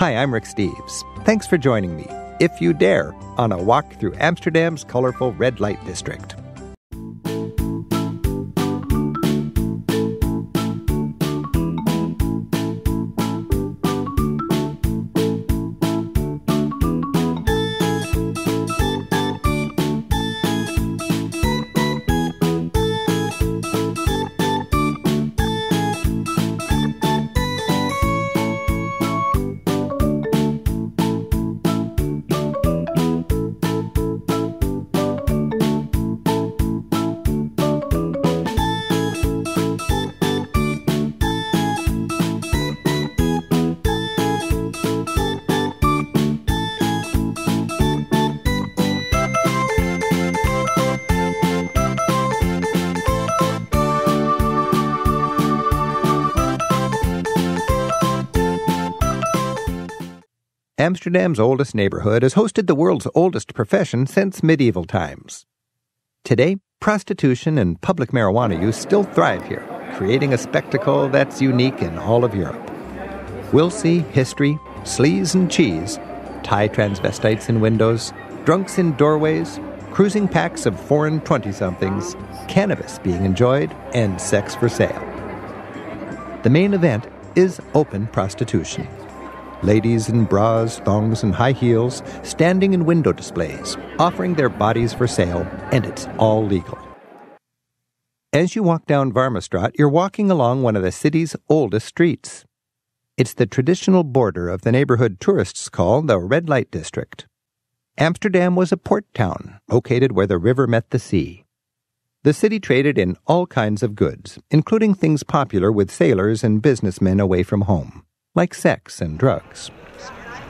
Hi, I'm Rick Steves. Thanks for joining me, if you dare, on a walk through Amsterdam's colorful red light district. Amsterdam's oldest neighborhood has hosted the world's oldest profession since medieval times. Today, prostitution and public marijuana use still thrive here, creating a spectacle that's unique in all of Europe. We'll see history, sleaze and cheese, Thai transvestites in windows, drunks in doorways, cruising packs of foreign 20-somethings, cannabis being enjoyed, and sex for sale. The main event is open prostitution. Ladies in bras, thongs, and high heels standing in window displays, offering their bodies for sale, and it's all legal. As you walk down Warmestraat, you're walking along one of the city's oldest streets. It's the traditional border of the neighborhood tourists call the Red Light District. Amsterdam was a port town, located where the river met the sea. The city traded in all kinds of goods, including things popular with sailors and businessmen away from home, like sex and drugs.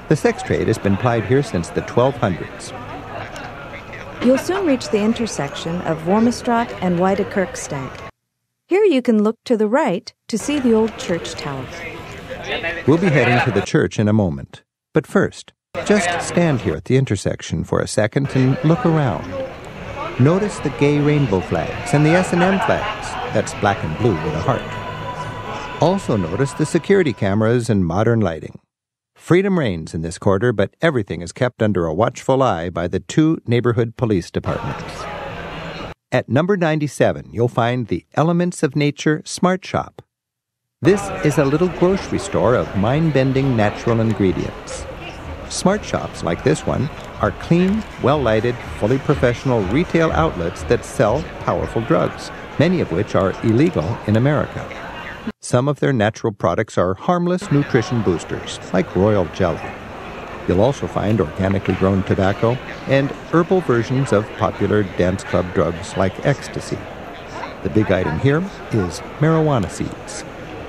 The sex trade has been plied here since the 1200s. You'll soon reach the intersection of Warmestraat and Weidekerksteg. Here you can look to the right to see the old church tower. We'll be heading to the church in a moment. But first, just stand here at the intersection for a second and look around. Notice the gay rainbow flags and the S&M flags. That's black and blue with a heart. Also notice the security cameras and modern lighting. Freedom reigns in this quarter, but everything is kept under a watchful eye by the 2 neighborhood police departments. At number 97, you'll find the Elements of Nature Smart Shop. This is a little grocery store of mind-bending natural ingredients. Smart shops like this one are clean, well-lighted, fully professional retail outlets that sell powerful drugs, many of which are illegal in America. Some of their natural products are harmless nutrition boosters, like royal jelly. You'll also find organically grown tobacco and herbal versions of popular dance club drugs like ecstasy. The big item here is marijuana seeds.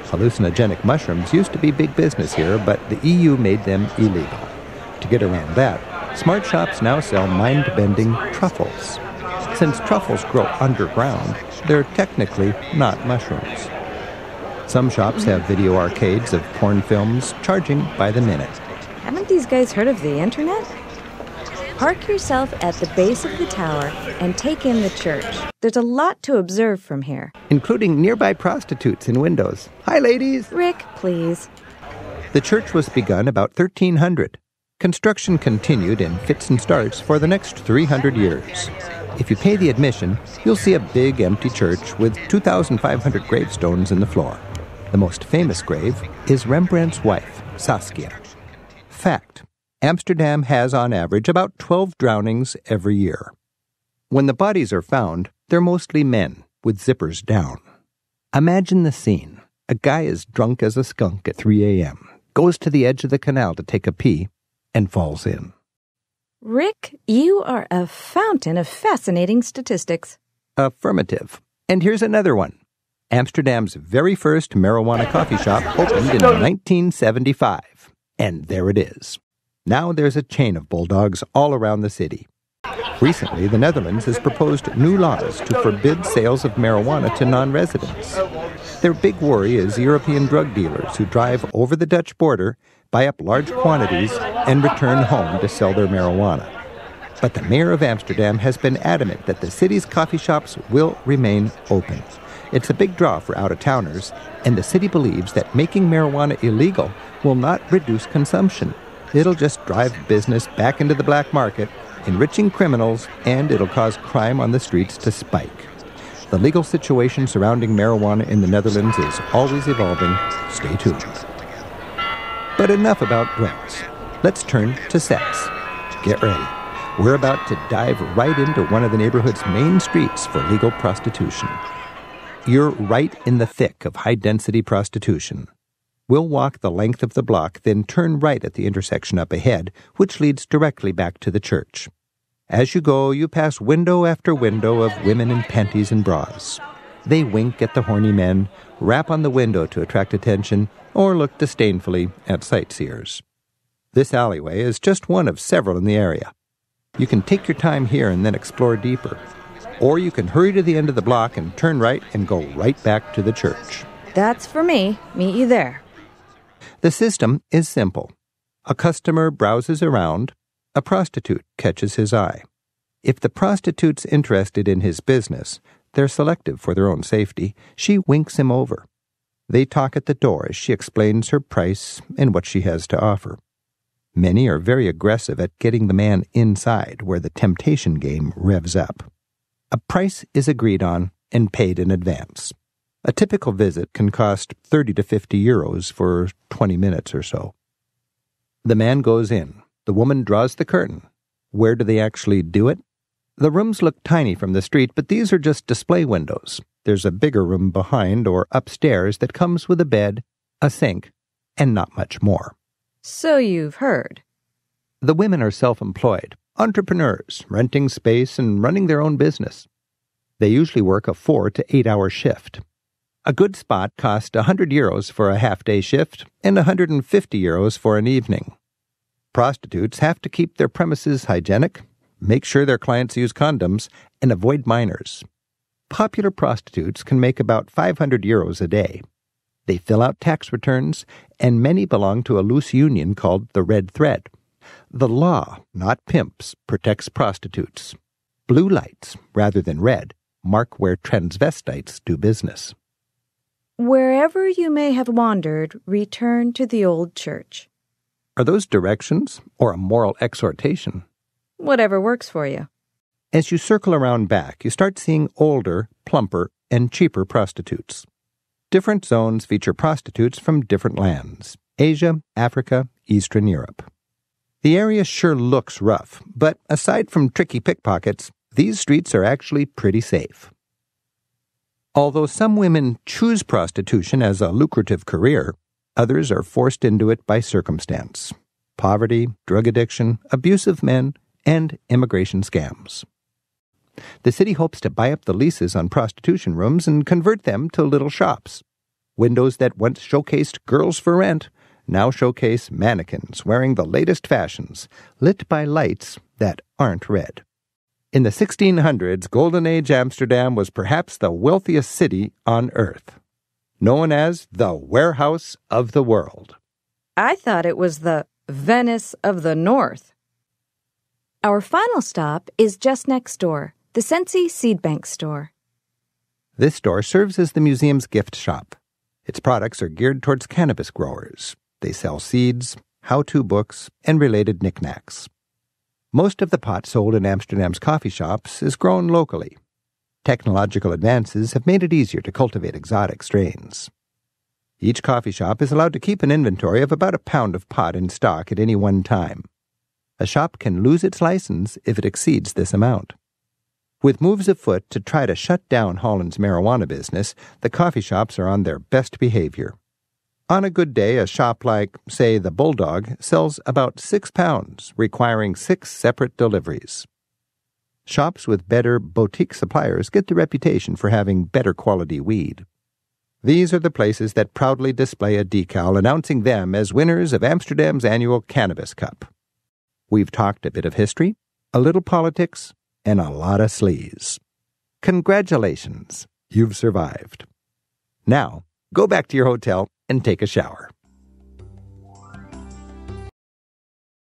Hallucinogenic mushrooms used to be big business here, but the EU made them illegal. To get around that, smart shops now sell mind-bending truffles. Since truffles grow underground, they're technically not mushrooms. Some shops have video arcades of porn films charging by the minute. Haven't these guys heard of the internet? Park yourself at the base of the tower and take in the church. There's a lot to observe from here. Including nearby prostitutes in windows. Hi, ladies! Rick, please. The church was begun about 1300. Construction continued in fits and starts for the next 300 years. If you pay the admission, you'll see a big empty church with 2,500 gravestones in the floor. The most famous grave is Rembrandt's wife, Saskia. Fact: Amsterdam has on average about 12 drownings every year. When the bodies are found, they're mostly men, with zippers down. Imagine the scene. A guy is drunk as a skunk at 3 a.m., goes to the edge of the canal to take a pee, and falls in. Rick, you are a fountain of fascinating statistics. Affirmative. And here's another one. Amsterdam's very first marijuana coffee shop opened in 1975. And there it is. Now there's a chain of bulldogs all around the city. Recently, the Netherlands has proposed new laws to forbid sales of marijuana to non-residents. Their big worry is European drug dealers who drive over the Dutch border, buy up large quantities, and return home to sell their marijuana. But the mayor of Amsterdam has been adamant that the city's coffee shops will remain open. It's a big draw for out-of-towners, and the city believes that making marijuana illegal will not reduce consumption. It'll just drive business back into the black market, enriching criminals, and it'll cause crime on the streets to spike. The legal situation surrounding marijuana in the Netherlands is always evolving. Stay tuned. But enough about drugs. Let's turn to sex. Get ready. We're about to dive right into one of the neighborhood's main streets for legal prostitution. You're right in the thick of high-density prostitution. We'll walk the length of the block, then turn right at the intersection up ahead, which leads directly back to the church. As you go, you pass window after window of women in panties and bras. They wink at the horny men, rap on the window to attract attention, or look disdainfully at sightseers. This alleyway is just one of several in the area. You can take your time here and then explore deeper. Or you can hurry to the end of the block and turn right and go right back to the church. That's for me. Meet you there. The system is simple. A customer browses around. A prostitute catches his eye. If the prostitute's interested in his business, they're selective for their own safety. She winks him over. They talk at the door as she explains her price and what she has to offer. Many are very aggressive at getting the man inside, where the temptation game revs up. A price is agreed on and paid in advance. A typical visit can cost 30 to 50 euros for 20 minutes or so. The man goes in. The woman draws the curtain. Where do they actually do it? The rooms look tiny from the street, but these are just display windows. There's a bigger room behind or upstairs that comes with a bed, a sink, and not much more. So you've heard. The women are self-employed, entrepreneurs, renting space and running their own business. They usually work a 4 to 8 hour shift. A good spot costs 100 euros for a half-day shift and 150 euros for an evening. Prostitutes have to keep their premises hygienic, make sure their clients use condoms, and avoid minors. Popular prostitutes can make about 500 euros a day. They fill out tax returns, and many belong to a loose union called the Red Thread. The law, not pimps, protects prostitutes. Blue lights, rather than red, mark where transvestites do business. Wherever you may have wandered, return to the old church. Are those directions or a moral exhortation? Whatever works for you. As you circle around back, you start seeing older, plumper, and cheaper prostitutes. Different zones feature prostitutes from different lands: Asia, Africa, Eastern Europe. The area sure looks rough, but aside from tricky pickpockets, these streets are actually pretty safe. Although some women choose prostitution as a lucrative career, others are forced into it by circumstance: poverty, drug addiction, abusive men, and immigration scams. The city hopes to buy up the leases on prostitution rooms and convert them to little shops. Windows that once showcased girls for rent now showcase mannequins wearing the latest fashions, lit by lights that aren't red. In the 1600s, Golden Age Amsterdam was perhaps the wealthiest city on earth, known as the warehouse of the world. I thought it was the Venice of the North. Our final stop is just next door, the Sensi Seed Bank store. This store serves as the museum's gift shop. Its products are geared towards cannabis growers. They sell seeds, how-to books, and related knickknacks. Most of the pot sold in Amsterdam's coffee shops is grown locally. Technological advances have made it easier to cultivate exotic strains. Each coffee shop is allowed to keep an inventory of about a pound of pot in stock at any one time. A shop can lose its license if it exceeds this amount. With moves afoot to try to shut down Holland's marijuana business, the coffee shops are on their best behavior. On a good day, a shop like, say, the Bulldog sells about 6 pounds, requiring 6 separate deliveries. Shops with better boutique suppliers get the reputation for having better quality weed. These are the places that proudly display a decal announcing them as winners of Amsterdam's annual Cannabis Cup. We've talked a bit of history, a little politics, and a lot of sleaze. Congratulations, you've survived. Now, go back to your hotel and take a shower.